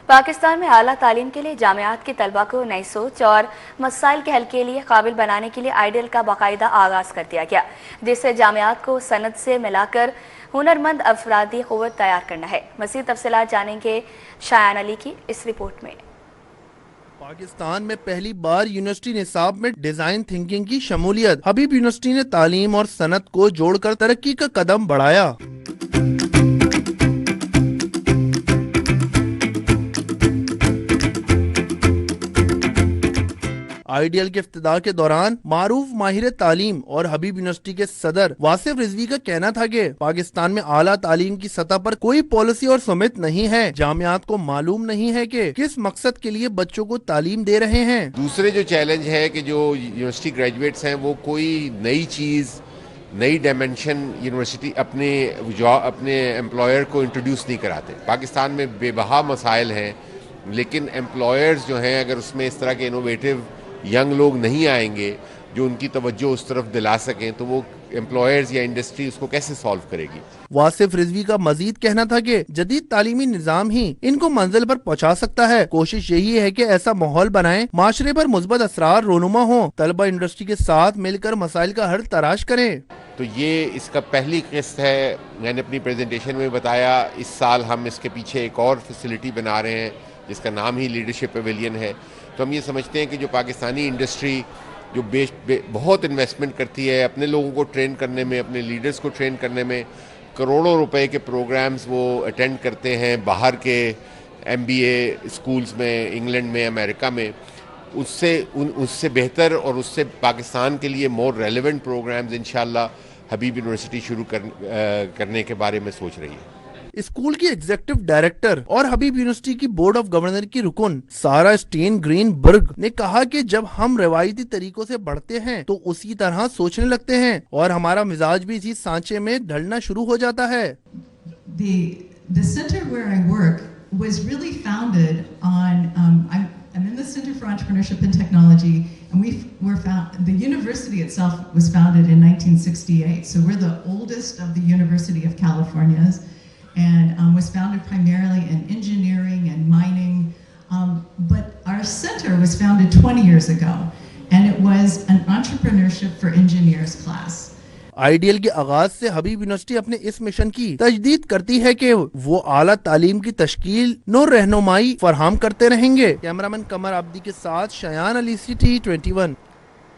پاکستان میں اعلیٰ تعلیم کے لیے جامعات کے طلبہ کو نئی سوچ اور مسائل کے حل کے لیے قابل بنانے کے لیے آئیڈیل کا باقاعدہ آغاز کر دیا گیا، جس سے جامعات کو صنعت سے ملا کر ہنرمند افرادی قوت تیار کرنا ہے۔ مزید تفصیلات جانیں گے شایان علی کی اس رپورٹ میں۔ پاکستان میں پہلی بار یونیورسٹی نصاب میں ڈیزائن تھنکنگ کی شمولیت۔ حبیب یونیورسٹی نے تعلیم اور صنعت کو جوڑ کر ترقی کا قدم بڑھایا۔ آئیڈیل کے افتتاح کے دوران معروف ماہر تعلیم اور حبیب یونیورسٹی کے صدر واصف رضوی کا کہنا تھا کہ پاکستان میں اعلیٰ تعلیم کی سطح پر کوئی پالیسی اور سمت نہیں ہے۔ جامعات کو معلوم نہیں ہے کہ کس مقصد کے لیے بچوں کو تعلیم دے رہے ہیں۔ دوسرے جو چیلنج ہے کہ جو یونیورسٹی گریجویٹس ہیں وہ کوئی نئی چیز، نئی ڈائمنشن یونیورسٹی اپنے امپلائر کو انٹروڈیوس نہیں کراتے۔ پاکستان میں بے بہا مسائل ہیں، لیکن امپلائرز جو ہیں اگر اس میں اس طرح کے انوویٹو ینگ لوگ نہیں آئیں گے جو ان کی توجہ اس طرف دلا سکیں، تو وہ امپلائرز یا انڈسٹری اس کو کیسے سالو کرے گی۔ واصف رضوی کا مزید کہنا تھا کہ جدید تعلیمی نظام ہی ان کو منزل پر پہنچا سکتا ہے۔ کوشش یہی ہے کہ ایسا ماحول بنائیں معاشرے پر مثبت اثرات رونما ہوں، طلبہ انڈسٹری کے ساتھ مل کر مسائل کا حل تلاش کریں۔ تو یہ اس کا پہلی قسط ہے۔ میں نے اپنی پریزنٹیشن میں بتایا اس سال ہم اس کے پیچھے ایک اور فیسلٹی بنا رہے ہیں جس کا نام ہی لیڈرشپ پیویلین ہے۔ تو ہم یہ سمجھتے ہیں کہ جو پاکستانی انڈسٹری جو بہت انویسٹمنٹ کرتی ہے اپنے لوگوں کو ٹرین کرنے میں، اپنے لیڈرز کو ٹرین کرنے میں، کروڑوں روپے کے پروگرامز وہ اٹینڈ کرتے ہیں باہر کے MBA اسکولز میں، انگلینڈ میں، امریکہ میں، اس سے بہتر اور اس سے پاکستان کے لیے مور ریلیونٹ پروگرامز انشاءاللہ حبیب یونیورسٹی شروع کرنے کے بارے میں سوچ رہی ہے۔ اسکول کی ایگزیکٹو ڈائریکٹر اور حبیب یونیورسٹی کی بورڈ آف گورنر کی رکن سارا اسٹین گرین برگ نے کہا کہ جب ہم روایتی طریقوں سے بڑھتے ہیں تو اسی طرح سوچنے لگتے ہیں اور ہمارا مزاج بھی اسی سانچے میں ڈھلنا شروع ہو جاتا ہے۔ The center where I work was really founded on I'm in the Center for Entrepreneurship and Technology, and the university itself was founded in 1968. So we're the oldest of the University of California's, and was founded primarily in engineering and mining. But our center was founded 20 years ago, and it was an entrepreneurship for engineers class. Ideal کے آغاز سے حبیب university اپنے اس mission کی تجدید کرتی ہے کہ وہ اعلیٰ تعلیم کی تشکیل نو رہنمائی فراہم کرتے رہیں گے۔ کیمرامین قمر عابدی کے ساتھ شایان علی CT 21۔